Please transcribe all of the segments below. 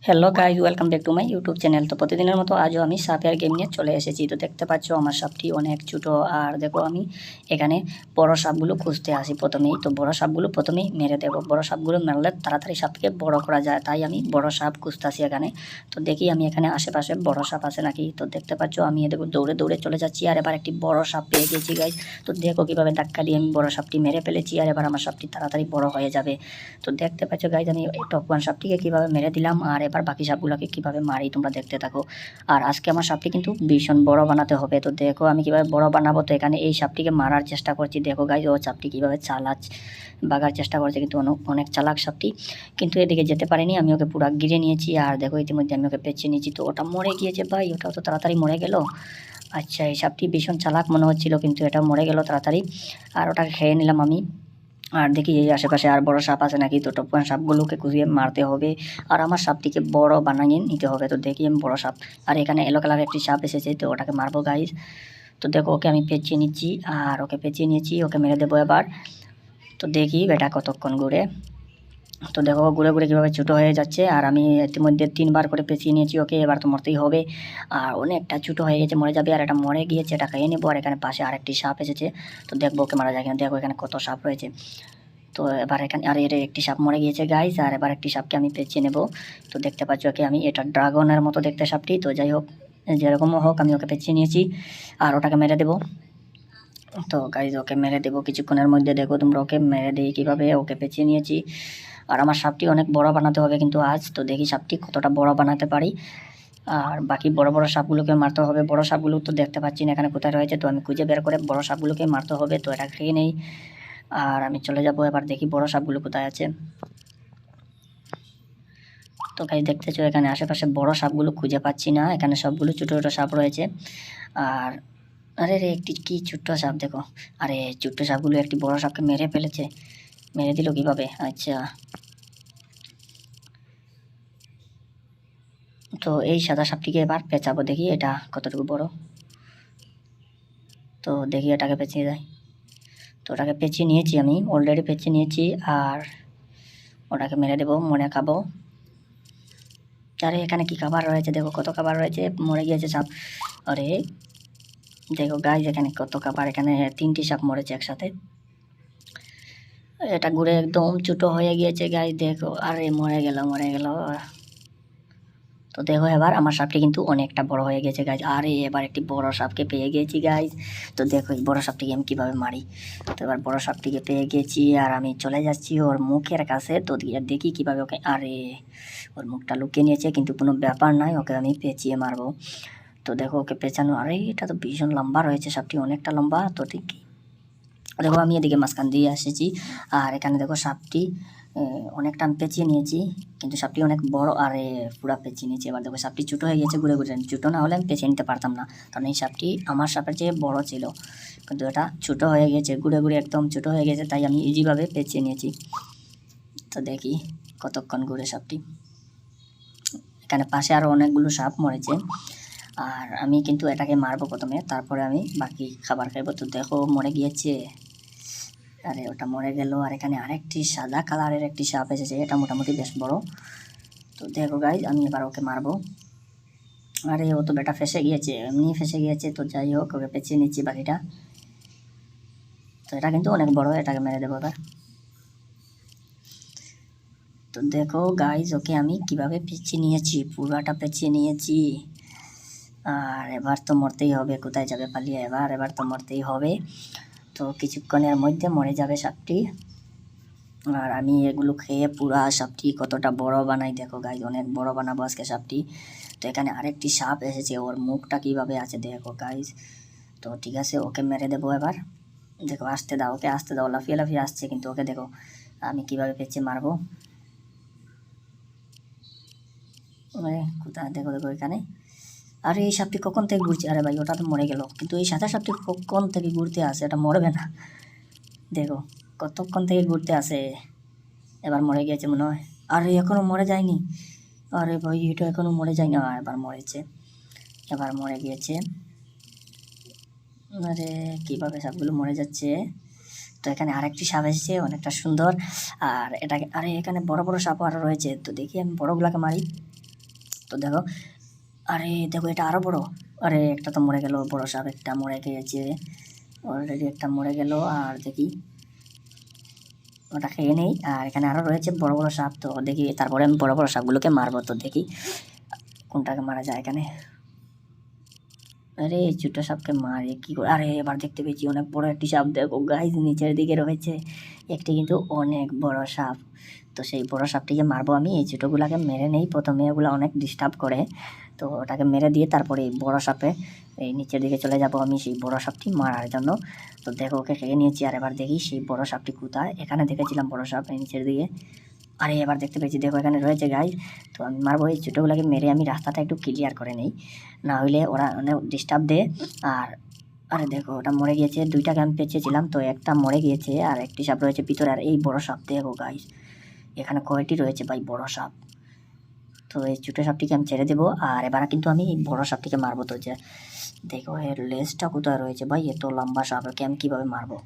Hello guys, welcome back to my YouTube channel. তো প্রতিদিনের মতো আজও আমি সাপের গেম নিয়ে চলে এসেছি। তো দেখতে পাচ্ছ আমার সাপটি অনেক ছোটো। আর দেখো আমি এখানে বড় সাপগুলো খুঁজতে আসি প্রথমেই। তো বড় সাপগুলো প্রথমেই মেরে দেবো। বড় সাপগুলো মারলে তাড়াতাড়ি সাপকে বড় করা যায়, তাই আমি বড় সাপ খুঁজতে আসি এখানে। তো দেখি আমি এখানে আশেপাশে বড় সাপ আছে নাকি। তো দেখতে পাচ্ছ আমি দেখো দৌড়ে দৌড়ে চলে যাচ্ছি। আর এবার একটি বড় সাপ পেয়ে গেছি গাইজ। তো দেখো কীভাবে ধাক্কা দিয়ে আমি বড় সাপটি মেরে ফেলেছি। আর এবার আমার সাপটি তাড়াতাড়ি বড় হয়ে যাবে। তো দেখতে পাচ্ছ গাইজ আমি টপ ওয়ান সাপটিকে কীভাবে মেরে দিলাম। আর এবার বাকি সাপগুলোকে কীভাবে মারি তোমরা দেখতে থাকো। আর আজকে আমার সাপটি কিন্তু ভীষণ বড় বানাতে হবে। তো দেখো আমি কীভাবে বড় বানাবো। তো এখানে এই সাপটিকে মারার চেষ্টা করছি। দেখো গাইজ ও সাপটি কীভাবে বাগার চেষ্টা করছে, কিন্তু অনেক চালাক সাপটি। কিন্তু এদিকে যেতে পারিনি, আমি ওকে পুরো ঘিরে নিয়েছি। আর দেখো ইতিমধ্যে আমি ওকে পেঁচিয়ে নিয়েছি। তো ওটা মরে গিয়েছে ভাই, ওটাও তো তাড়াতাড়ি মরে গেল। আচ্ছা, এই সাপটি ভীষণ চালাক মনে হচ্ছিল, কিন্তু এটা মরে গেল তাড়াতাড়ি। আর ওটাকে খেয়ে নিলাম আমি। আর দেখি এই আশেপাশে আর বড় সাপ আছে নাকি। তো টপ ওয়ান সাপগুলোকে খুঁজিয়ে মারতে হবে। আর আমার সাপটিকে বড় বানিয়ে নিতে হবে। তো দেখি আমি বড় সাপ, আর এখানে এলো কালার একটি সাপ এসেছে, তো ওটাকে মারবো গাইজ। তো দেখো ওকে আমি পেঁচিয়ে নিচ্ছি। আর ওকে পেঁচিয়ে নিয়েছি, ওকে মেরে দেবো এবার। তো দেখি বেটা কতক্ষণ ঘুরে। তো দেখো ঘুরে ঘুরে কীভাবে ছোটো হয়ে যাচ্ছে। আর আমি ইতিমধ্যে 3বার করে পেঁচিয়ে নিয়েছি ওকে। এবার তো মরতেই হবে। আর অনেকটা ছোটো হয়ে গেছে, মরে যাবে। আর এটা মরে গিয়েছে, এটা খেয়ে নেবো। আর এখানে পাশে আরেকটি সাপ এসেছে, তো দেখবো ওকে মারা যায় কিনা। দেখো এখানে কত সাপ রয়েছে। তো এবার এখানে আর এর একটি সাপ মরে গিয়েছে গাইজ। আর এবার একটি সাপকে আমি পেঁচিয়ে নেব। তো দেখতে পাচ্ছ ওকে আমি, এটা ড্রাগনের মতো দেখতে সাপটি। তো যাই হোক, যেরকমও হোক আমি ওকে পেঁচিয়ে নিয়েছি। আর ওটাকে মেরে দেবো। তো গাইজ ওকে মেরে দেবো কিছুক্ষণের মধ্যে। দেখো তোমরা ওকে মেরে দিই কীভাবে, ওকে পেঁচিয়ে নিয়েছি। আর আমার সাপটি অনেক বড় বানাতে হবে কিন্তু আজ। তো দেখি সাপটি কতটা বড় বানাতে পারি। আর বাকি বড় বড় সাপগুলোকে মারতে হবে। বড় সাপগুলো তো দেখতে পাচ্ছি না এখানে কোথায় রয়েছে। তো আমি খুঁজে বের করে বড় সাপগুলোকে মারতে হবে। তো এটা খেয়ে নেই। আর আমি চলে যাব এবার, দেখি বড় সাপগুলো কোথায় আছে। তো গাইজ দেখতেছো এখানে আশেপাশে বড় সাপগুলো খুঁজে পাচ্ছি না। এখানে সবগুলো ছোটো ছোটো সাপ রয়েছে। আর আরে রে একটি কি ছোট্ট সাপ দেখো। আরে ছোট্ট সাপগুলো একটি বড় সাপকে মেরে ফেলেছে। মেরে দিল কীভাবে? আচ্ছা, তো এই সাদা সাপটিকে এবার পেঁচাবো, দেখি এটা কতটুকু বড়। তো দেখি এটাকে পেঁচিয়ে যায়। তো ওটাকে পেঁচিয়ে নিয়েছি আমি, অলরেডি পেঁচিয়ে নিয়েছি। আর ওটাকে মেরে দেবো, মনে খাবো। আরে এখানে কি খাবার রয়েছে, দেখো কত খাবার রয়েছে। মরে গিয়েছে সাপ। আরে দেখো গাইজ এখানে কত খাবার। এখানে 3টি সাপ মরেছে একসাথে। এটা ঘুরে একদম ছোটো হয়ে গিয়েছে গাইজ, দেখো। আরে মরে গেল, মরে গেল। তো দেখো এবার আমার সাপটি কিন্তু অনেকটা বড় হয়ে গেছে গাইজ। আরে এবার একটি বড় সাপকে পেয়ে গেছি গাইজ। তো দেখো এই বড় সাপটিকে আমি কীভাবে মারি। তো এবার বড় সাপটিকে পেয়ে গেছি। আর আমি চলে যাচ্ছি ওর মুখের কাছে। তো দেখি কীভাবে ওকে, আরে ওর মুখটা লুকিয়ে নিয়েছে, কিন্তু কোনো ব্যাপার নয়, ওকে আমি পেঁচিয়ে মারবো। তো দেখো ওকে পেঁচানো। আরে এটা তো ভীষণ লম্বা রয়েছে সাপটি, অনেকটা লম্বা। তো ঠিক দেখো আমি এদিকে মাঝখান দিয়ে এসেছি। আর এখানে দেখো সাপটি অনেকটা আমি পেঁচিয়ে নিয়েছি, কিন্তু সাপটি অনেক বড়। আর পুরা পেঁচিয়ে নিয়েছি। এবার দেখো সাপটি ছোটো হয়ে গেছে ঘুরে ঘুরে। ছোটো না হলে আমি পেঁচিয়ে নিতে পারতাম না, কারণ এই সাপটি আমার সাপের চেয়ে বড় ছিল। কিন্তু এটা ছোটো হয়ে গেছে, ঘুরে ঘুরে একদম ছোটো হয়ে গেছে, তাই আমি ইজিভাবে পেঁচিয়ে নিয়েছি। তো দেখি কতক্ষণ ঘুরে সাপটি। এখানে পাশে আরও অনেকগুলো সাপ মরেছে। আর আমি কিন্তু এটাকে মারবো প্রথমে, তারপরে আমি বাকি খাবার খাইবো। তো দেখো মরে গিয়েছে। আরে ওটা মরে গেল। আর এখানে আরেকটি সাদা কালারের একটি সাপ এসেছে, এটা মোটামুটি বেশ বড়। তো দেখো গাইজ আমি এবার ওকে মারবো। আরে ও তো বেটা ফেসে গিয়েছে, এমনি ফেসে গিয়েছে। তো যাই হোক ওকে পেঁচিয়ে নিচ্ছি বাকিটা। তো এটা কিন্তু অনেক বড়, এটাকে মেরে দেবো এবার। তো দেখো গাইজ ওকে আমি কিভাবে পেঁচিয়ে নিয়েছি, পুরাটা পেঁচিয়ে নিয়েছি। আর এবার তো মরতেই হবে, কোথায় যাবে পালিয়ে। এবার তো মরতেই হবে। তো কিছুক্ষণের মধ্যে মরে যাবে সাপটি। আর আমি এগুলো খেয়ে পুরা সাপটি কতটা বড় বানাই দেখো গাইজ, অনেক বড় বানাবো আজকে সাপটি। তো এখানে আরেকটি সাপ এসেছে, ওর মুখটা কিভাবে আছে দেখো গাইজ। তো ঠিক আছে ওকে মেরে দেবো এবার। দেখো আসতে দাও, ওকে আসতে দাও। লাফিয়ে লাফিয়ে আসছে, কিন্তু ওকে দেখো আমি কিভাবে পেঁচিয়ে মারবো। কোথায় দেখো, দেখো এখানে। আরে এই সাপটি কখন থেকে ঘুরছে। আরে ভাই ওটা তো মরে গেল, কিন্তু এই সাদা সাপটি কখন থেকে ঘুরতে আসে, এটা মরবে না। দেখো কতক্ষণ থেকে ঘুরতে আসে। এবার মরে গিয়েছে মনে হয়। আরে এখনো মরে যায়নি। আরে ভাই এটা এখনো মরে যায় না, এবার মরেছে। এবার মরে গিয়েছে। আরে কীভাবে সাপগুলো মরে যাচ্ছে। তো এখানে আরেকটি সাপ এসেছে, অনেকটা সুন্দর। আর এটাকে, আরে এখানে বড় বড় সাপও আরও রয়েছে। তো দেখি আমি বড়গুলাকে মারি। তো দেখো, আরে দেখো এটা আরও বড়। আরে একটা তো মরে গেল, বড় সাপ একটা মরে গিয়েছে অলরেডি, একটা মরে গেল। আর দেখি ওটা খেয়ে নেই। আর এখানে আরও রয়েছে বড় বড় সাপ, তো দেখি তারপরে আমি বড় বড় সাপগুলোকে মারবো। তো দেখি কোনটাকে মারা যায় এখানে। আরে ছোট সাপকে মারে কি করে? আরে এবার দেখতে পেয়েছি অনেক বড় একটি সাপ। দেখো গাইজ নিচের দিকে রয়েছে একটি কিন্তু অনেক বড় সাপ। তো সেই বড় সাপটিকে মারবো আমি। এই ছোটোগুলাকে মেরে নেই প্রথমে, ওগুলো অনেক ডিস্টার্ব করে। তো ওটাকে মেরে দিয়ে তারপরে এই বড় সাপে এই নিচের দিকে চলে যাব আমি সেই বড় সাপটি মারার জন্য। তো দেখো ওকে খেয়ে নিয়েছি। আর এবার দেখি সেই বড় সাপটি কোথায়। এখানে দেখেছিলাম বড় সাপ এই নিচের দিকে। আরে এবার দেখতে পেয়েছি, দেখো এখানে রয়েছে গাইজ। তো আমি মারবো এই ছোটোগুলোকে মেরে, আমি রাস্তাটা একটু ক্লিয়ার করে নেই, না হইলে ওরা অনেক ডিস্টার্ব দেয়। আর আরে দেখো ওটা মরে গিয়েছে, দুইটাকে আমি পেঁচিয়েছিলাম তো একটা মরে গিয়েছে আর একটি সাপ রয়েছে ভিতরে। আর এই বড় সাপ দেখো গাইজ, এখানে কয়টি রয়েছে ভাই বড় সাপ। তো এই ছোটো সাপটিকে আমি ছেড়ে দেবো। আর এবার কিন্তু আমি এই বড় সাপটিকে মারবো। তো যে দেখো এর লেজটা কোথায় রয়েছে ভাই, এত লম্বা সাপ, ওকে আমি কীভাবে মারবো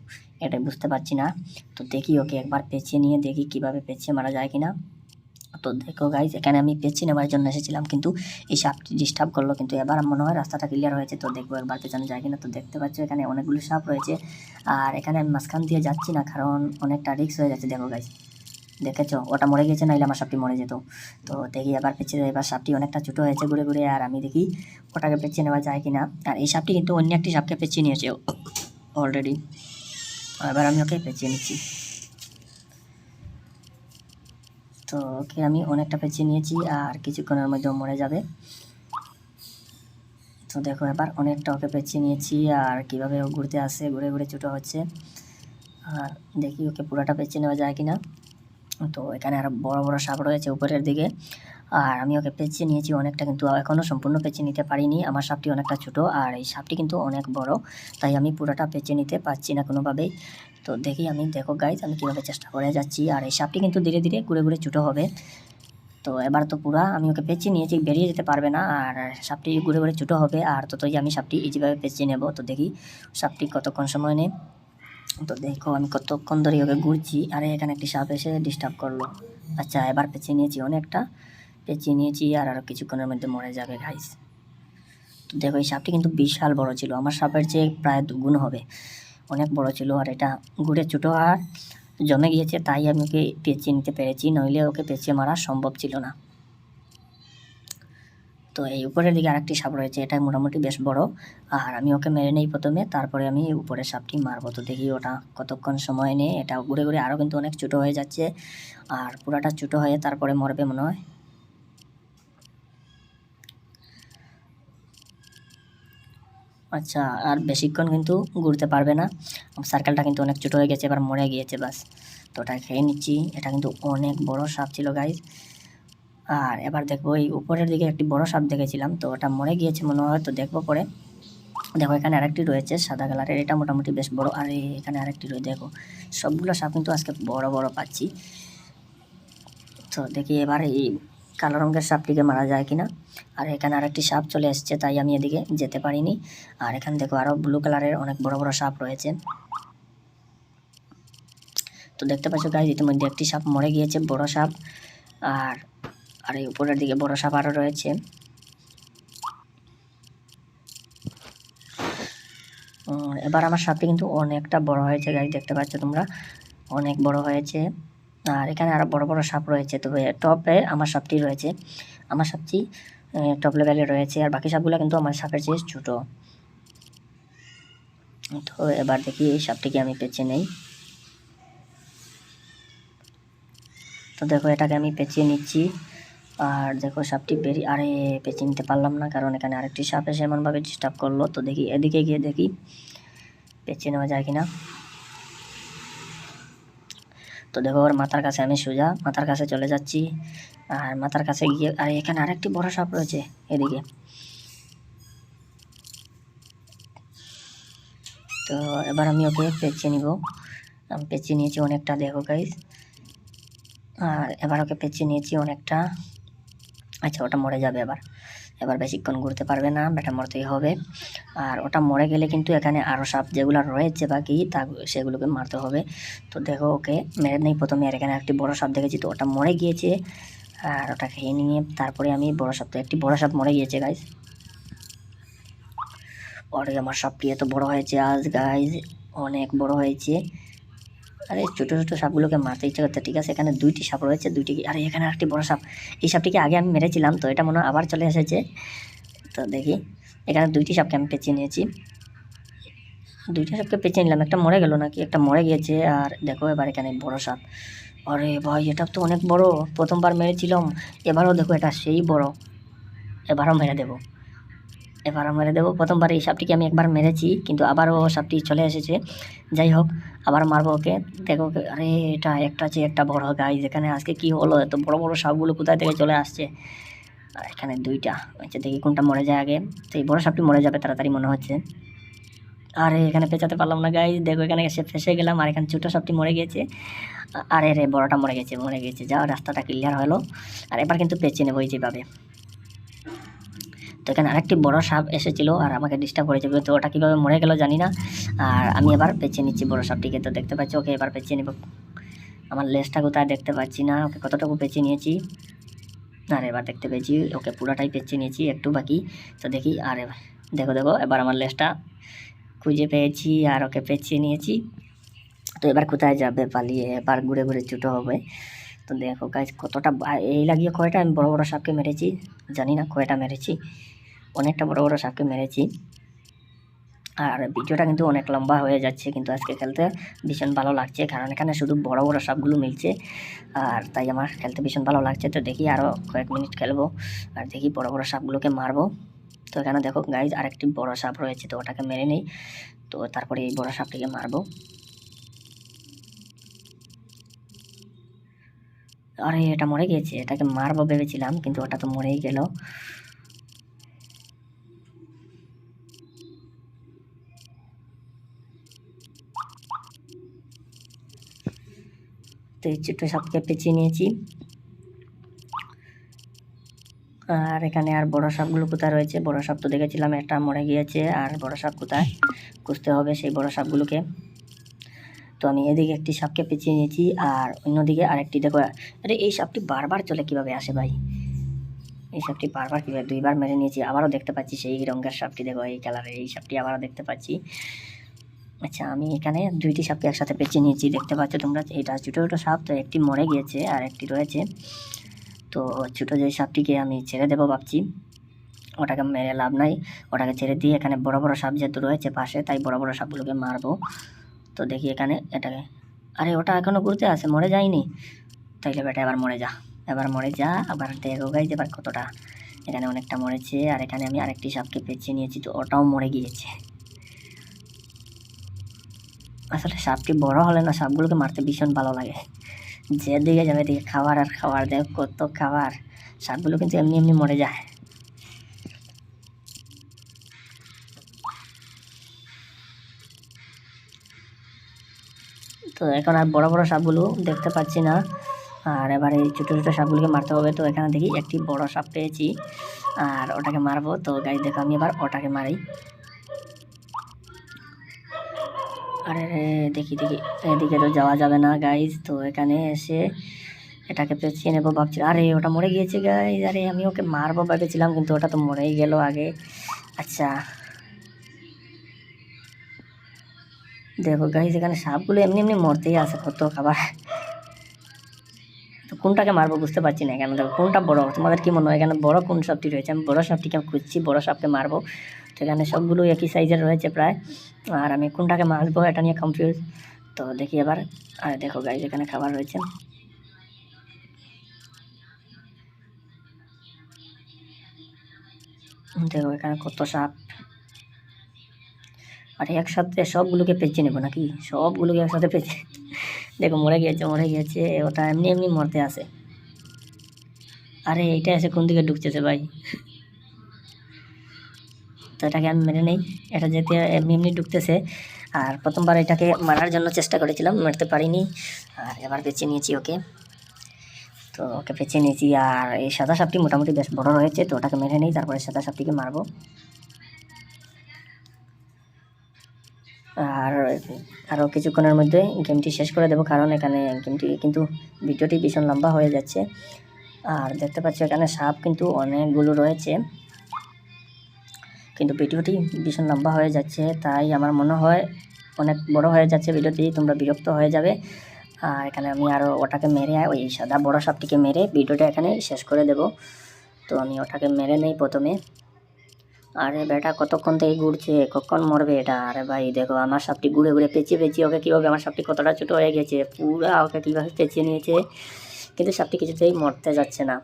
এটাই বুঝতে পারছি না। তো দেখি ওকে একবার পেঁচিয়ে নিয়ে দেখি কীভাবে পেঁচিয়ে মারা যায় কিনা। তো দেখো গাইজ, এখানে আমি পেঁচিয়ে নেওয়ার জন্য এসেছিলাম কিন্তু এই সাপটি ডিস্টার্ব করলো। কিন্তু এবার মনে হয় রাস্তাটা ক্লিয়ার হয়েছে। তো দেখবো একবার পেছনে যায় কিনা। তো দেখতে পাচ্ছ এখানে অনেকগুলো সাপ রয়েছে। আর এখানে আমি মাঝখান দিয়ে যাচ্ছি না, কারণ অনেকটা রিস্ক হয়ে যাচ্ছে। দেখো গাইজ, দেখেছো ওটা মরে গেছে, নাইলে আমার সাপটি মরে যেত। তো দেখি এবার পেঁচিয়ে, এবার সাপটি অনেকটা ছোটো হয়েছে ঘুরে ঘুরে। আর আমি দেখি ওটাকে পেঁচিয়ে নেওয়া যায় কিনা। আর এই সাপটি কিন্তু অন্য একটি সাপকে পেঁচিয়ে নিয়েছে অলরেডি। এবার আমি ওকে পেঁচিয়ে নিচ্ছি। তো ওকে আমি অনেকটা পেঁচিয়ে নিয়েছি আর কিছুক্ষণের মধ্যে মরে যাবে। তো দেখো এবার অনেকটা ওকে পেঁচিয়ে নিয়েছি। আর কীভাবে ও ঘুরতে আসে, ঘুরে ঘুরে ছোটো হচ্ছে। আর দেখি ওকে পুরোটা পেঁচিয়ে নেওয়া যায় কিনা। তো এখানে আরও বড় বড় সাপ রয়েছে উপরের দিকে। আর আমি ওকে পেঁচিয়ে নিয়েছি অনেকটা, কিন্তু এখনও সম্পূর্ণ পেঁচিয়ে নিতে পারিনি। আমার সাপটি অনেকটা ছোটো আর এই সাপটি কিন্তু অনেক বড়, তাই আমি পুরোটা পেঁচিয়ে নিতে পারছি না কোনোভাবেই। তো দেখি আমি, দেখো গাইজ আমি কীভাবে চেষ্টা করে যাচ্ছি। আর এই সাপটি কিন্তু ধীরে ধীরে ঘুরে ঘুরে ছোটো হবে। তো এবার তো পুরা আমি ওকে পেঁচিয়ে নিয়েছি, বেরিয়ে যেতে পারবে না। আর সাপটি ঘুরে ঘুরে ছোটো হবে। আর ততই আমি সাপটি ইজিভাবে পেঁচিয়ে নেব। তো দেখি সাপটি কতক্ষণ সময় নেই। তো দেখো আমি কতক্ষণ ধরে ওকে ঘুরছি। আরে এখানে একটি সাপ এসে ডিস্টার্ব করলো। আচ্ছা এবার পেঁচিয়ে নিয়েছি, অনেকটা পেঁচিয়ে নিয়েছি। আর আরও কিছুক্ষণের মধ্যে মরে যাবে গাইস। তো দেখো এই সাপটি কিন্তু বিশাল বড় ছিল, আমার সাপের চেয়ে প্রায় দুগুণ হবে, অনেক বড় ছিল। আর এটা ঘুরে ছোটো আর জমে গিয়েছে, তাই আমি ওকে পেঁচিয়ে নিতে পেরেছি, নইলে ওকে পেঁচিয়ে মারা সম্ভব ছিল না। তো এই উপরের দিকে আরেকটি সাপ রয়েছে, এটা মোটামুটি বেশ বড়। আর আমি ওকে মেরে নেই প্রথমে, তারপরে আমি উপরের সাপটি মারবো। তো দেখি ওটা কতক্ষণ সময় নেই। এটা ঘুরে ঘুরে আরও কিন্তু অনেক ছোটো হয়ে যাচ্ছে। আর পুরাটা ছোটো হয়ে তারপরে মরবে মনে হয়। আচ্ছা আর বেশিক্ষণ কিন্তু ঘুরতে পারবে না, সার্কেলটা কিন্তু অনেক ছোটো হয়ে গেছে, এবার মরে গিয়েছে বাস। তো ওটা খেয়ে নিচ্ছি। এটা কিন্তু অনেক বড় সাপ ছিল গাইজ। আর এবার দেখবো এই উপরের দিকে একটি বড় সাপ দেখেছিলাম, তো ওটা মরে গিয়েছে মনে হয়। তো দেখবো পরে। দেখো এখানে আরেকটি রয়েছে সাদা কালারের, এটা মোটামুটি বেশ বড়। আর এখানে আরেকটি রয়েছে, দেখো সবগুলো সাপ কিন্তু আজকে বড় বড় পাচ্ছি। তো দেখি এবার এই কালো রঙের সাপটিকে মারা যায় কিনা। আর এখানে আরেকটি সাপ চলে এসছে, তাই আমি এদিকে যেতে পারিনি। আর এখানে দেখো আরও ব্লু কালারের অনেক বড় বড় সাপ রয়েছে। তো দেখতে পাচ্ছ গাইজ, ইতিমধ্যে একটি সাপ মরে গিয়েছে, বড় সাপ। আর আর এই উপরের দিকে বড় সাপ আরও রয়েছে। এবার আমার সাপটি কিন্তু অনেকটা বড় হয়েছে গাইজ, দেখতে পাচ্ছ তোমরা, অনেক বড় হয়েছে। আর এখানে আরও বড় বড় সাপ রয়েছে, তবে টপে আমার সাপটি রয়েছে, আমার সাপটি টপ লেভেলে রয়েছে। আর বাকি সাপগুলো কিন্তু আমার সাপের চেয়ে ছোটো। তো এবার দেখি এই সাপটিকে আমি পেঁচিয়ে নেই। তো দেখো এটাকে আমি পেঁচিয়ে নিচ্ছি। আর দেখো সাপটি বেরিয়ে, আরে পেঁচিয়ে নিতে পারলাম না, কারণ এখানে আরেকটি সাপ এসে এমনভাবে ডিস্টার্ব করলো। তো দেখি এদিকে গিয়ে দেখি পেঁচিয়ে নেওয়া যায় কিনা। তো দেখো ওর মাথার কাছে আমি সোজা মাথার কাছে চলে যাচ্ছি। আর মাথার কাছে গিয়ে, আর এখানে আরেকটি বড় সাপ রয়েছে এদিকে। তো এবার আমি ওকে পেঁচিয়ে নিব। আমি পেঁচিয়ে নিয়েছি অনেকটা, দেখো গাইজ। আর এবার ওকে পেঁচিয়ে নিয়েছি অনেকটা। আচ্ছা ওটা মরে যাবে এবার, এবার বেশিক্ষণ ঘুরতে পারবে না, বেটা মরতেই হবে। আর ওটা মরে গেলে কিন্তু এখানে আরও সাপ যেগুলো রয়েছে বাকি, তা সেগুলোকে মারতে হবে। তো দেখো ওকে মেরে নেই প্রথমে। আর এখানে একটি বড় সাপ দেখেছি, তো ওটা মরে গিয়েছে। আর ওটা খেয়ে নিয়ে তারপরে আমি বড় সাপ, তো একটি বড় সাপ মরে গিয়েছে গাইজ। আরে আমার সাপটি এত বড় হয়েছে আজ গাইজ, অনেক বড় হয়েছে। আরে ছোটো ছোটো সাপগুলোকে মারতে ইচ্ছা করতে, ঠিক আছে এখানে 2টি সাপ রয়েছে, 2টি। আরে এখানে একটি বড় সাপ, এই সাপটিকে আগে আমি মেরেছিলাম, তো এটা মনে হয় আবার চলে এসেছে। তো দেখি এখানে 2টি সাপকে আমি পেঁচিয়ে নিয়েছি, 2টা সাপকে পেঁচিয়ে নিলাম, একটা মরে গেল নাকি, একটা মরে গিয়েছে। আর দেখো এবার এখানে বড় সাপ, আরে ভাই এটা তো অনেক বড়, প্রথমবার মেরেছিলাম, এবারও দেখো এটা সেই বড়, এবারও মেরে দেবো, এবারও মেরে দেবো। প্রথমবার এই সাপটিকে আমি একবার মেরেছি, কিন্তু আবারও সাপটি চলে এসেছে। যাই হোক আবার মারবো ওকে, দেখো আরে এটা একটা চেয়ে একটা বড় গাইজ। এখানে আজকে কি হলো, এত বড় বড় সাপগুলো কোথায় থেকে চলে আসছে। আর এখানে 2টা, আচ্ছা দেখি কোনটা মরে যায় আগে। তো এই বড় সাপটি মরে যাবে তাড়াতাড়ি মনে হচ্ছে। আরে এখানে পেঁচাতে পারলাম না গাইজ, দেখো এখানে এসে ফেসে গেলাম। আর এখানে ছোটো সাপটি মরে গিয়েছে, আরে রে বড়টা মরে গেছে, মরে গেছে, যাও রাস্তাটা ক্লিয়ার হলো। আর এবার কিন্তু পেঁচিয়ে নেবো যেভাবে। তো এখানে আরেকটি বড় সাপ এসেছিল আর আমাকে ডিস্টার্ব করেছে, তো ওটা কীভাবে মরে গেল জানি না। আর আমি এবার পেঁচিয়ে নিচ্ছি বড় সাপটিকে, তো দেখতে পাচ্ছি ওকে এবার পেঁচিয়ে নেব। আমার লেজটা কোথায় দেখতে পাচ্ছি না, ওকে কতটুকু পেঁচিয়ে নিয়েছি। আর এবার দেখতে পেয়েছি ওকে পুরোটাই পেঁচিয়ে নিয়েছি, একটু বাকি। তো দেখি, আর দেখো দেখো এবার আমার লেজটা খুঁজে পেয়েছি আর ওকে পেঁচিয়ে নিয়েছি। তো এবার কোথায় যাবে পালিয়ে, এবার ঘুরে ঘুরে ছোটো হবে। তো দেখো গাইজ কতটা, এই লাগিয়ে কয়টা আমি বড় বড় সাপকে মেরেছি জানি না, কয়টা মেরেছি, অনেকটা বড় বড় সাপকে মেরেছি। আর ভিডিওটা কিন্তু অনেক লম্বা হয়ে যাচ্ছে, কিন্তু আজকে খেলতে ভীষণ ভালো লাগছে, কারণ এখানে শুধু বড় বড় সাপগুলো মিলছে, আর তাই আমার খেলতে ভীষণ ভালো লাগছে। তো দেখি আরও কয়েক মিনিট খেলবো আর দেখি বড় বড় সাপগুলোকে মারবো। তো এখানে দেখো গাইজ আরেকটি বড় সাপ রয়েছে, তো ওটাকে মেরে নেই, তো তারপরে এই বড় সাপটিকে মারবো। আরে এটা মরে গিয়েছে, এটাকে মারবো ভেবেছিলাম, কিন্তু ওটা তো মরেই গেল। তো এই ছোট্ট সাপকে পেঁচিয়ে নিয়েছি। আর এখানে আর বড় সাপগুলো কোথায় রয়েছে, বড় সাপ তো দেখেছিলাম একটা মরে গিয়েছে, আর বড় সাপ কোথায় খুঁজতে হবে সেই বড় সাপগুলোকে। তো আমি এদিকে একটি সাপকে পেঁচিয়ে নিয়েছি, আর অন্যদিকে আরেকটি দেখো। আরে এই সাপটি বারবার চলে কিভাবে আসে ভাই, এই সাপটি বারবার কীভাবে, 2বার মেরে নিয়েছি, আবারও দেখতে পাচ্ছি সেই রঙের সাপটি, দেখো এই কালারের এই সাপটি আবারও দেখতে পাচ্ছি। আচ্ছা আমি এখানে 2টি সাপকে একসাথে পেঁচিয়ে নিয়েছি, দেখতে পাচ্ছ তোমরা, এটা ছোটো ছোটো সাপ, তো একটি মরে গিয়েছে আর একটি রয়েছে। তো ছোটো যে সাপটিকে আমি ছেড়ে দেবো ভাবছি, ওটাকে মেরে লাভ নাই, ওটাকে ছেড়ে দিয়ে এখানে বড় বড় সাপ যেহেতু রয়েছে পাশে, তাই বড় বড় সাপগুলোকে মারবো। তো দেখি এখানে এটাকে, আরে ওটা এখনও ঘুরতে আসে, মরে যায়নি, তাইলে বেটা এবার মরে যা, এবার মরে যা। আবার দেখো গাইজ এবার কতটা, এখানে অনেকটা মরেছে, আর এখানে আমি আরেকটি সাপকে পেঁচিয়ে নিয়েছি, তো ওটাও মরে গিয়েছে। আসলে সাপটি বড় হলে না সাপগুলোকে মারতে ভীষণ ভালো লাগে, যেদিকে যাবে এদিকে খাবার আর খাবার, দেখ কত খাবার, সাপগুলো কিন্তু এমনি এমনি মরে যায়। তো এখন আর বড় বড় সাপগুলো দেখতে পাচ্ছি না, আর এবার এই ছোটো ছোটো সাপগুলোকে মারতে হবে। তো এখানে দেখি একটি বড় সাপ পেয়েছি, আর ওটাকে মারবো। তো গাইজ দেখো আমি এবার ওটাকে মারি, আরে দেখি দেখি, এদিকে তো যাওয়া যাবে না গাইজ, তো এখানে এসে এটাকে পেঁচিয়ে নেবো ভাবছি। আরে ওটা মরে গিয়েছে গাইজ, আরে আমি ওকে মারবো ভেবেছিলাম, কিন্তু ওটা তো মরেই গেল আগে। আচ্ছা দেখো গাইজ এখানে সাপগুলো এমনি এমনি মরতেই আসে, কত খাবার। তো কোনটাকে মারবো বুঝতে পারছি না, এখানে দেখো কোনটা বড়, তোমাদের কি মনে হয় এখানে বড় কোন সাপটি রয়েছে, আমি বড় সাপটিকে খুঁজছি, বড় সাপকে মারবো। তো এখানে সবগুলো একই সাইজের রয়েছে প্রায়, আর আমি কোনটাকে মারবো এটা নিয়ে কনফিউজ। তো দেখি এবার, আর দেখো গাইজ এখানে খাবার রয়েছে, দেখো এখানে কত সাপ। আর একসাথে সবগুলোকে পেঁচিয়ে নেবো নাকি, সবগুলোকে একসাথে পেঁচে, দেখো মরে গিয়েছে, মরে গিয়েছে, ওটা এমনি এমনি মরতে আসে। আরে এইটা এসে কোন দিকে ঢুকতেছে ভাই, তো এটাকে আমি মেরে নেই, এটা যেতে এমনি এমনি ঢুকতেছে। আর প্রথমবার এটাকে মারার জন্য চেষ্টা করেছিলাম, মারতে পারিনি, আর এবার বেছে নিয়েছি ওকে। তো ওকে বেছে নিয়েছি, আর এই সাদা সাপটি মোটামুটি বেশ বড় রয়েছে, তো ওটাকে মেরে নেই, তারপরে সাদা সাপটিকে মারবো। আর আরও কিছুক্ষণের মধ্যে গেমটি শেষ করে দেবো, কারণ এখানে গেমটি কিন্তু ভিডিওটি ভীষণ লম্বা হয়ে যাচ্ছে। আর দেখতে পাচ্ছি এখানে সাপ কিন্তু অনেকগুলো রয়েছে, কিন্তু ভিডিওটি ভীষণ লম্বা হয়ে যাচ্ছে, তাই আমার মনে হয় অনেক বড় হয়ে যাচ্ছে ভিডিওটি, তোমরা বিরক্ত হয়ে যাবে। আর এখানে আমি আরও ওটাকে মেরে ওই সাদা বড় সাপটিকে মেরে ভিডিওটা এখানে শেষ করে দেব। তো আমি ওটাকে মেরে নেই প্রথমে। আরে বেটা কতক্ষণ থেকে ঘুরছে, কখন মরবে এটা? আরে ভাই দেখো আমার সাপটি ঘুরে ঘুরে পেঁচিয়ে পেঁচিয়ে ওকে কীভাবে, আমার সাপটি কতটা ছোটো হয়ে গেছে, পুরা ওকে কীভাবে পেঁচিয়ে নিয়েছে, কিন্তু সাপটি কিছুতেই মরতে যাচ্ছে না।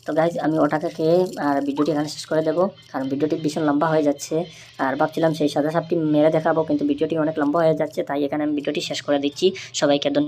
তো গাইজ আমি ওটাকে খেয়ে আর ভিডিওটি এখানে শেষ করে দেবো, কারণ ভিডিওটি ভীষণ লম্বা হয়ে যাচ্ছে। আর ভাবছিলাম সেই সাদা সাপটি মেরে দেখাবো, কিন্তু ভিডিওটি অনেক লম্বা হয়ে যাচ্ছে, তাই এখানে আমি ভিডিওটি শেষ করে দিচ্ছি। সবাইকে ধন্যবাদ।